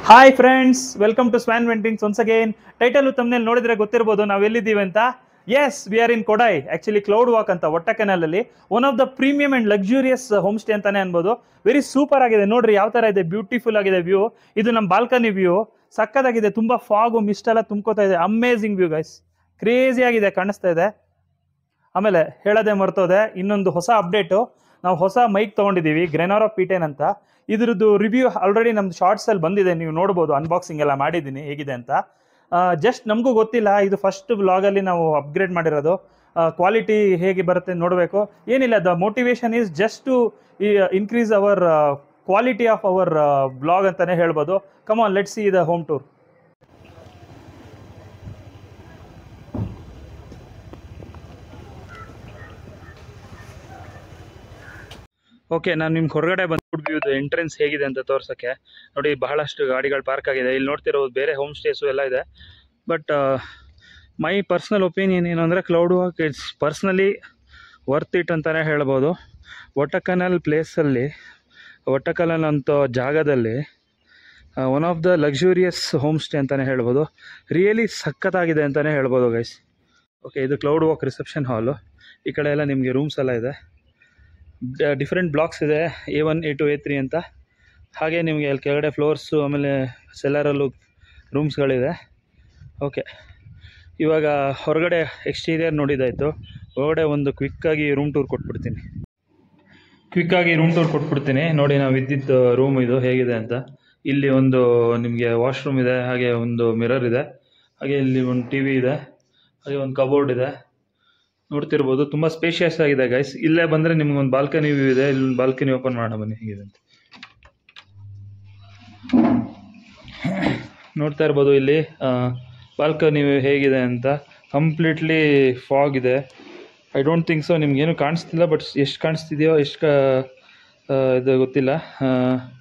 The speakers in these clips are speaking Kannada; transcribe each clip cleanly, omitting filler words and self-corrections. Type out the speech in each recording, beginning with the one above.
Hi friends, welcome to swan ventings once again. Title ತಮ್ಮನೇಲಿ ನೋಡಿದ್ರೆ ಗೊತ್ತಿರ್ಬೋದು ನಾವು ಎಲ್ಲಿದ್ದೀವಿ ಅಂತ. Yes, we are in Kodai, actually cloud walk ಅಂತ ಒಟ್ಟಕೆನಲ್ ಅಲ್ಲಿ one of the premium and luxurious home stay ಅಂತಾನೆ ಅನ್ಬೋದು. ವೆರಿ ಸೂಪರ್ ಆಗಿದೆ ನೋಡ್ರಿ, ಯಾವ ತರ ಇದೆ, ಬ್ಯೂಟಿಫುಲ್ ಆಗಿದೆ ವ್ಯೂ. ಇದು ನಮ್ಮ ಬಾಲ್ಕನಿ ವ್ಯೂ, ಸಕ್ಕತ್ತಾಗಿದೆ. ತುಂಬಾ ಫಾಗು ಮಿಸ್ಟ್ ಎಲ್ಲ ತುಂಬ್ಕೋತಾ ಇದೆ. ಅಮೇಝಿಂಗ್ ವ್ಯೂ ಗೈಸ್, ಕ್ರೇಜಿ ಆಗಿದೆ, ಕಾಣಿಸ್ತಾ ಇದೆ. ಆಮೇಲೆ ಹೇಳೋದೇ ಮರ್ತೋದೆ, ಇನ್ನೊಂದು ಹೊಸ ಅಪ್ಡೇಟು. ನಾವು ಹೊಸ ಮೈಕ್ ತೊಗೊಂಡಿದ್ದೀವಿ, ಗ್ರೆನಾರೋ P10 ಅಂತ. ಇದ್ರದ್ದು ರಿವ್ಯೂ ಆಲ್ರೆಡಿ ನಮ್ದು ಶಾರ್ಟ್ಸಲ್ಲಿ ಬಂದಿದೆ, ನೀವು ನೋಡ್ಬೋದು. ಅನ್ಬಾಕ್ಸಿಂಗ್ ಎಲ್ಲ ಮಾಡಿದ್ದೀನಿ ಹೇಗಿದೆ ಅಂತ. ಜಸ್ಟ್ ನಮಗೂ ಗೊತ್ತಿಲ್ಲ, ಇದು ಫಸ್ಟ್ ವ್ಲಾಗಲ್ಲಿ ನಾವು ಅಪ್ಗ್ರೇಡ್ ಮಾಡಿರೋದು. ಕ್ವಾಲಿಟಿ ಹೇಗೆ ಬರುತ್ತೆ ನೋಡಬೇಕು. ಏನಿಲ್ಲ, the motivation is just to increase our quality of our vlog ಅಂತಲೇ ಹೇಳ್ಬೋದು. Come on, let's see the home tour. Okay, ನಾನು ನಿಮ್ಗೆ ಹೊರಗಡೆ ಬಂದ್ಬಿಟ್ಟು ಎಂಟ್ರೆನ್ಸ್ ಹೇಗಿದೆ ಅಂತ ತೋರ್ಸೋಕ್ಕೆ. ನೋಡಿ, ಬಹಳಷ್ಟು ಗಾಡಿಗಳು ಪಾರ್ಕ್ ಆಗಿದೆ. ಇಲ್ಲಿ ನೋಡ್ತಿರೋದು ಬೇರೆ ಹೋಮ್ ಸ್ಟೇಸು ಎಲ್ಲ ಇದೆ. ಬಟ್ ಮೈ ಪರ್ಸ್ನಲ್ ಒಪಿನಿಯನ್ ಏನು ಅಂದರೆ, cloud walk it's personally worth it ಅಂತಲೇ ಹೇಳ್ಬೋದು. ಒಟ್ಟಕನಲ್ ಪ್ಲೇಸಲ್ಲಿ, ಒಟ್ಟಕನಲ್ ಅಂತ ಜಾಗದಲ್ಲಿ one of the luxurious home stay ಅಂತಲೇ ಹೇಳ್ಬೋದು. ರಿಯಲಿ ಸಖತ್ತಾಗಿದೆ ಅಂತಲೇ ಹೇಳ್ಬೋದು ಗೈಸ್. ಓಕೆ, ಇದು ಕ್ಲೌಡ್ ವಾಕ್ ರಿಸೆಪ್ಷನ್ ಹಾಲು. ಈ ಕಡೆ ಎಲ್ಲ ನಿಮಗೆ ರೂಮ್ಸ್ ಎಲ್ಲ ಇದೆ. ಡಿಫ್ರೆಂಟ್ ಬ್ಲಾಕ್ಸ್ ಇದೆ, A1 A2 A3 ಅಂತ. ಹಾಗೆ ನಿಮಗೆ ಅಲ್ಲಿ ಕೆಳಗಡೆ ಫ್ಲೋರ್ಸು, ಆಮೇಲೆ ಸೆಲ್ಲರಲ್ಲೂ ರೂಮ್ಸ್ಗಳಿದೆ. ಓಕೆ, ಇವಾಗ ಹೊರಗಡೆ ಎಕ್ಸ್ಟೀರಿಯರ್ ನೋಡಿದ್ದಾಯಿತು. ಹೊರಗಡೆ ಒಂದು ಕ್ವಿಕ್ಕಾಗಿ ರೂಮ್ ಟೂರ್ ಕೊಟ್ಬಿಡ್ತೀನಿ. ನೋಡಿ, ನಾವು ಇದ್ದಿದ್ದು ರೂಮ್ ಇದು ಹೇಗಿದೆ ಅಂತ. ಇಲ್ಲಿ ಒಂದು ನಿಮಗೆ ವಾಶ್ರೂಮ್ ಇದೆ, ಹಾಗೆ ಒಂದು ಮಿರರ್ ಇದೆ, ಹಾಗೆ ಇಲ್ಲಿ ಒಂದು TV ಇದೆ, ಹಾಗೆ ಒಂದು ಕಬೋರ್ಡ್ ಇದೆ. ನೋಡ್ತಿರ್ಬೋದು, ತುಂಬ ಸ್ಪೇಷಿಯಸ್ ಆಗಿದೆ ಗೈಸ್. ಇಲ್ಲೇ ಬಂದರೆ ನಿಮ್ಗೊಂದು ಬಾಲ್ಕನಿ ವ್ಯೂ ಇದೆ. ಇಲ್ಲೊಂದು ಬಾಲ್ಕನಿ ಓಪನ್ ಮಾಡೋಣ ಬನ್ನಿ, ಹೇಗಿದೆ ಅಂತ ನೋಡ್ತಾ ಇರ್ಬೋದು. ಇಲ್ಲಿ ಬಾಲ್ಕನಿ ವ್ಯೂ ಹೇಗಿದೆ ಅಂತ. ಕಂಪ್ಲೀಟ್ಲಿ ಫಾಗ್ ಇದೆ. ಐ ಡೋಂಟ್ ಥಿಂಕ್ ಸೊ ನಿಮ್ಗೇನು ಕಾಣಿಸ್ತಿಲ್ಲ, ಬಟ್ ಎಷ್ಟು ಕಾಣಿಸ್ತಿದೆಯೋ ಇದು ಗೊತ್ತಿಲ್ಲ.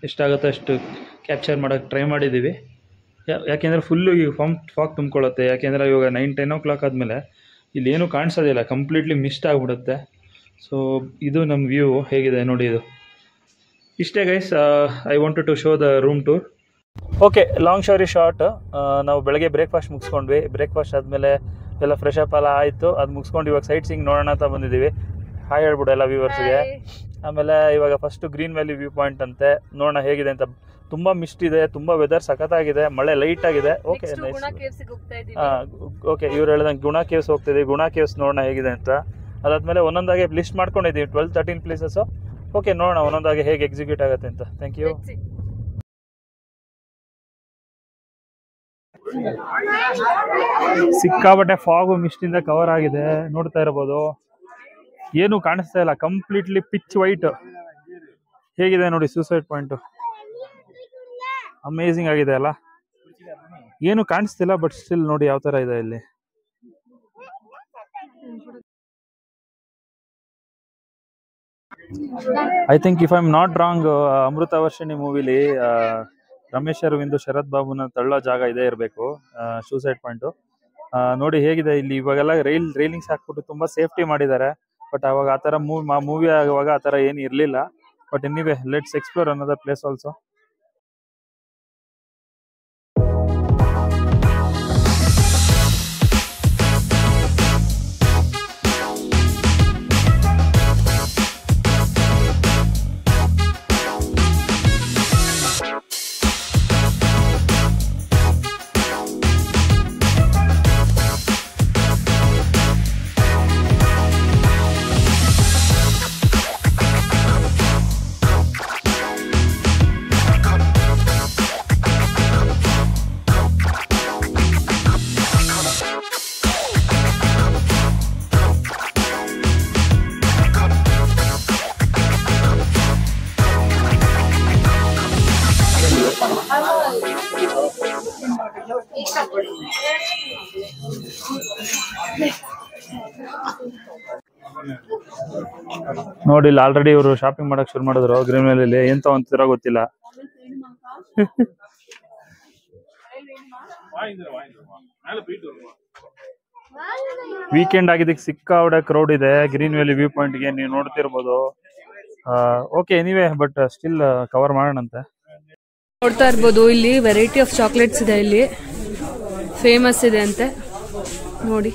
ಎಷ್ಟಾಗುತ್ತೆ ಅಷ್ಟು ಕ್ಯಾಪ್ಚರ್ ಮಾಡೋಕ್ಕೆ ಟ್ರೈ ಮಾಡಿದ್ದೀವಿ. ಯಾಕೆಂದರೆ ಫುಲ್ಲು ಈಗ ಫಾಗ್ ತುಂಬ್ಕೊಳ್ಳುತ್ತೆ. ಯಾಕೆಂದರೆ ಇವಾಗ 9-10 o'clock ಆದಮೇಲೆ ಇಲ್ಲೇನು ಕಾಣಿಸೋದಿಲ್ಲ, ಕಂಪ್ಲೀಟ್ಲಿ ಮಿಸ್ಟ್ ಆಗಿಬಿಡುತ್ತೆ. ಸೊ ಇದು ನಮ್ಮ ವ್ಯೂ ಹೇಗಿದೆ ನೋಡಿ. ಇದು ಇಷ್ಟೇ guys. I wanted to show the room tour. Okay, long story short, ನಾವು ಬೆಳಗ್ಗೆ ಬ್ರೇಕ್ಫಾಸ್ಟ್ ಮುಗಿಸ್ಕೊಂಡ್ವಿ. ಬ್ರೇಕ್ಫಾಸ್ಟ್ ಆದಮೇಲೆ ಎಲ್ಲ ಫ್ರೆಶ್ ಅಪ್ ಎಲ್ಲ ಆಯಿತು. ಅದು ಮುಗಿಸ್ಕೊಂಡು ಇವಾಗ ಸೈಟ್ ಸೀಯಿಂಗ್ ನೋಡೋಣ ಅಂತ ಬಂದಿದ್ದೀವಿ. ಹಾಯ್ ಹೇಳ್ಬಿಡು ಎಲ್ಲ ವ್ಯೂವರ್ಸ್ಗೆ. ಆಮೇಲೆ ಇವಾಗ first green valley view point ಅಂತೆ, ನೋಡೋಣ ಹೇಗಿದೆ ಅಂತ. ತುಂಬ ಮಿಸ್ಟ್ ಇದೆ, ತುಂಬ ವೆದರ್ ಸಖತ್ತಾಗಿದೆ, ಮಳೆ ಲೈಟ್ ಆಗಿದೆ. ಓಕೆ, ಓಕೆ, ಇವ್ರು ಹೇಳ್ದಂಗೆ ಗುಣ ಕೇವ್ಸ್ ಹೋಗ್ತಿದ್ದೀವಿ. ಗುಣ ಕೇವ್ಸ್ ನೋಡೋಣ ಹೇಗಿದೆ ಅಂತ. ಅದಾದಮೇಲೆ ಒಂದೊಂದಾಗಿ ಲಿಸ್ಟ್ ಮಾಡ್ಕೊಂಡಿದ್ದೀವಿ, 12-13 ಪ್ಲೇಸಸ್ಸು. ಓಕೆ, ನೋಡೋಣ ಒಂದೊಂದಾಗಿ ಹೇಗೆ ಎಕ್ಸಿಕ್ಯೂಟ್ ಆಗುತ್ತೆ ಅಂತ. Thank you. ಸಿಕ್ಕಾಬಟ್ಟೆ ಫಾಗು ಮಿಸ್ಟಿಂದ ಕವರ್ ಆಗಿದೆ, ನೋಡ್ತಾ ಇರ್ಬೋದು. ಏನು ಕಾಣಿಸ್ತಾ ಇಲ್ಲ, ಕಂಪ್ಲೀಟ್ಲಿ ಪಿಚ್ ವೈಟ್. ಹೇಗಿದೆ ನೋಡಿ ಸೂಸೈಡ್ ಪಾಯಿಂಟು, ಅಮೇಝಿಂಗ್ ಆಗಿದೆ ಅಲ್ಲ. ಏನು ಕಾಣಿಸ್ತಿಲ್ಲ, ಬಟ್ ಸ್ಟಿಲ್ ನೋಡಿ ಯಾವ ತರ ಇದೆ ಇಲ್ಲಿ. I think if I am not wrong, Amrutha Varshini ಮೂವಿಲಿ ರಮೇಶ್ ಅರವಿಂದ್ ಶರತ್ ಬಾಬುನ ತಳ್ಳೋ ಜಾಗ ಇದೇ ಇರಬೇಕು, ಸೂಸೈಡ್ ಪಾಯಿಂಟು. ನೋಡಿ ಹೇಗಿದೆ ಇಲ್ಲಿ. ಇವಾಗೆಲ್ಲ ರೈಲಿಂಗ್ಸ್ ಹಾಕ್ಬಿಟ್ಟು ತುಂಬಾ ಸೇಫ್ಟಿ ಮಾಡಿದ್ದಾರೆ. ಬಟ್ ಅವಾಗ ಆ ಥರ ಮೂವಿ ಆಗುವಾಗ ಆ ಥರ ಏನು ಇರಲಿಲ್ಲ. But anyway, let's explore another place also. ನೋಡಿ, ಇಲ್ಲಿ ಆಲ್ರೆಡಿ ಇವರು ಶಾಪಿಂಗ್ ಮಾಡಕ್ ಶುರು ಮಾಡಿದ್ರು. ಗ್ರೀನ್ ವ್ಯಾಲಿಲಿ ಏನ್ ತಗೊಂತಿರೋ ಗೊತ್ತಿಲ್ಲ. ವೀಕೆಂಡ್ ಆಗಿದ್ದಕ್ಕೆ ಸಿಕ್ಕಾಪಟ್ಟೆ ಕ್ರೌಡ್ ಇದೆ ಗ್ರೀನ್ ವ್ಯಾಲಿ ವ್ಯೂ ಪಾಯಿಂಟ್ ಗೆ, ನೀವು ನೋಡ್ತಿರ್ಬೋದು. Okay, anyway, but still cover ಮಾಡೋಣಂತೆ. ನೋಡ್ತಾ ಇರ್ಬೋದು ಇಲ್ಲಿ ವೆರೈಟಿ ಆಫ್ ಚಾಕ್ಲೇಟ್ಸ್ ಇದೆ, ಇಲ್ಲಿ ಫೇಮಸ್ ಇದೆ ಅಂತೆ ನೋಡಿ.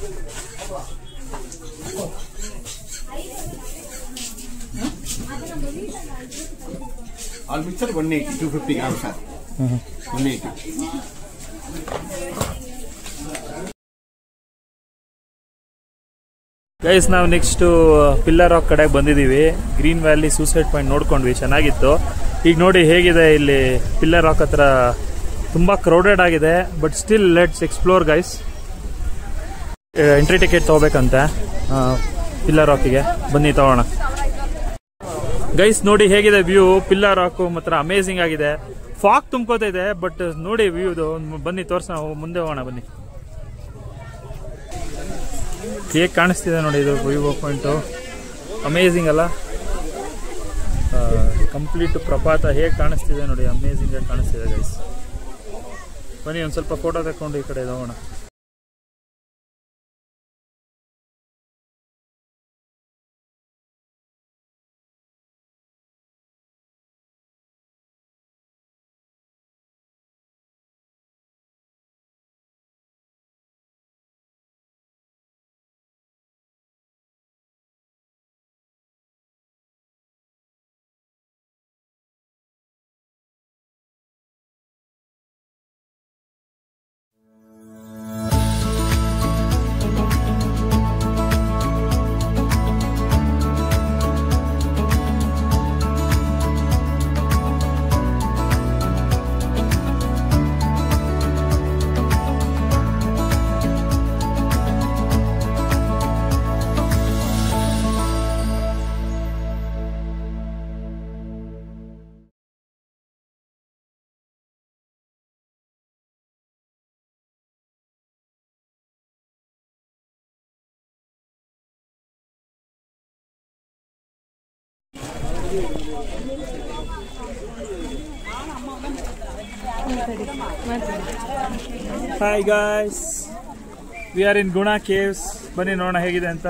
All mixture 180, 250 grams sir. 180. Guys ನಾವು ನೆಕ್ಸ್ಟು ಪಿಲ್ಲರ್ ರಾಕ್ ಕಡೆಗೆ ಬಂದಿದ್ದೀವಿ. ಗ್ರೀನ್ ವ್ಯಾಲಿ ಸೂಸೈಡ್ ಪಾಯಿಂಟ್ ನೋಡ್ಕೊಂಡ್ವಿ, ಚೆನ್ನಾಗಿತ್ತು. ಈಗ ನೋಡಿ ಹೇಗಿದೆ ಇಲ್ಲಿ ಪಿಲ್ಲರ್ ರಾಕ್ ಹತ್ರ, ತುಂಬ ಕ್ರೌಡೆಡ್ ಆಗಿದೆ. But still let's explore guys. Entry ticket ತೊಗೋಬೇಕಂತೆ ಪಿಲ್ಲರ್ ರಾಕಿಗೆ, ಬನ್ನಿ ತಗೋಣ. ಗೈಸ್ ನೋಡಿ ಹೇಗಿದೆ ವ್ಯೂ, ಪಿಲ್ಲರ್ ರಾಕು ಮಾತ್ರ ಅಮೇಝಿಂಗ್ ಆಗಿದೆ. ಫಾಗ್ ತುಂಬ್ಕೋತಾ ಇದೆ, ಬಟ್ ನೋಡಿ ವ್ಯೂದು, ಬನ್ನಿ ತೋರ್ಸೋಣ, ಮುಂದೆ ಹೋಗೋಣ ಬನ್ನಿ. ಹೇಗೆ ಕಾಣಿಸ್ತಿದೆ ನೋಡಿ ಇದು ವ್ಯೂ ಪಾಯಿಂಟು, ಅಮೇಝಿಂಗ್ ಅಲ್ಲ? ಕಂಪ್ಲೀಟ್ ಪ್ರಪಾತ ಹೇಗೆ ಕಾಣಿಸ್ತಿದೆ ನೋಡಿ, ಅಮೇಝಿಂಗ್ ಆಗಿ ಕಾಣಿಸ್ತಿದೆ ಗೈಸ್. ಬನ್ನಿ ಒಂದು ಸ್ವಲ್ಪ ಫೋಟೋ ತಗೊಂಡು ಈ ಕಡೆ ಹೋಗೋಣ. ಹಾಯ್ ಗಾಯ್ಸ್, ವಿ ಆರ್ ಇನ್ ಗುಣಾ ಕೇವ್ಸ್. ಬನ್ನಿ ನೋಡೋಣ ಹೇಗಿದೆ ಅಂತ.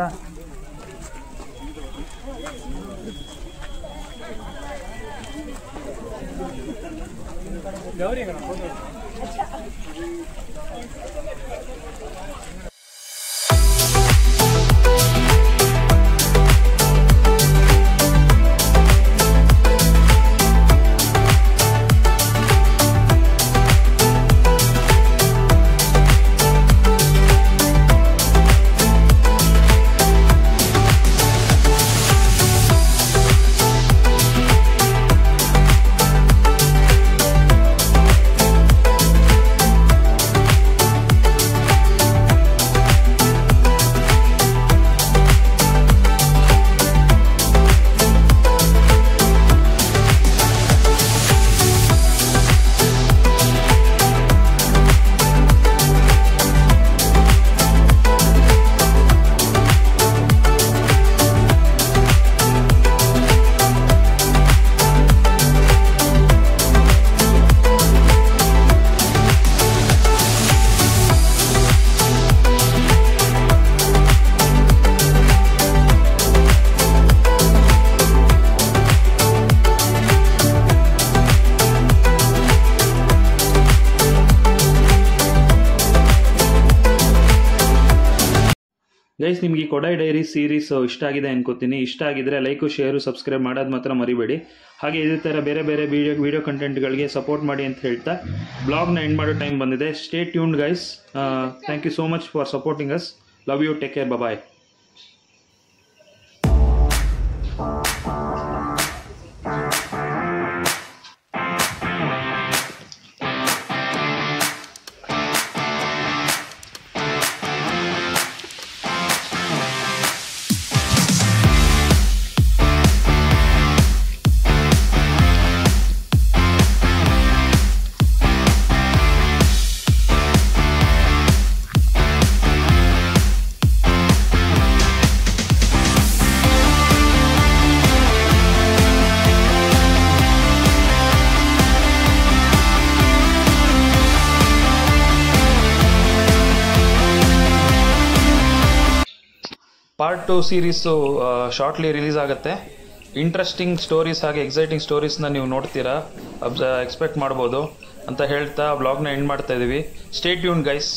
ಗೈಸ್, ನಿಮಗೆ ಈ ಕೊಡೈ ಡೈರಿ ಸೀರೀಸ್ ಇಷ್ಟ ಆಗಿದೆ ಅನ್ಕೋತೀನಿ. ಇಷ್ಟ ಆಗಿದ್ರೆ ಲೈಕು, ಶೇರು, ಸಬ್ಸ್ಕ್ರೈಬ್ ಮಾಡೋದು ಮಾತ್ರ ಮರಿಬೇಡಿ. ಹಾಗೆ ಇದೇ ಥರ ಬೇರೆ ಬೇರೆ ವಿಡಿಯೋ ಕಂಟೆಂಟ್ಗಳಿಗೆ ಸಪೋರ್ಟ್ ಮಾಡಿ ಅಂತ ಹೇಳ್ತಾ ಬ್ಲಾಗ್ನ ಎಂಡ್ ಮಾಡೋ ಟೈಮ್ ಬಂದಿದೆ. Stay tuned guys. Thank you so much for supporting us. Love you, take care, bye. Part 2 series shortly release ಆಗುತ್ತೆ. ಇಂಟ್ರೆಸ್ಟಿಂಗ್ ಸ್ಟೋರೀಸ್ ಹಾಗೆ ಎಕ್ಸೈಟಿಂಗ್ ಸ್ಟೋರೀಸ್ನ ನೀವು ನೋಡ್ತೀರಾ, ಎಕ್ಸ್ಪೆಕ್ಟ್ ಮಾಡ್ಬೋದು ಅಂತ ಹೇಳ್ತಾ ವ್ಲಾಗ್ನ ಎಂಡ್ ಮಾಡ್ತಾ ಇದ್ದೀವಿ. Stay tune guys.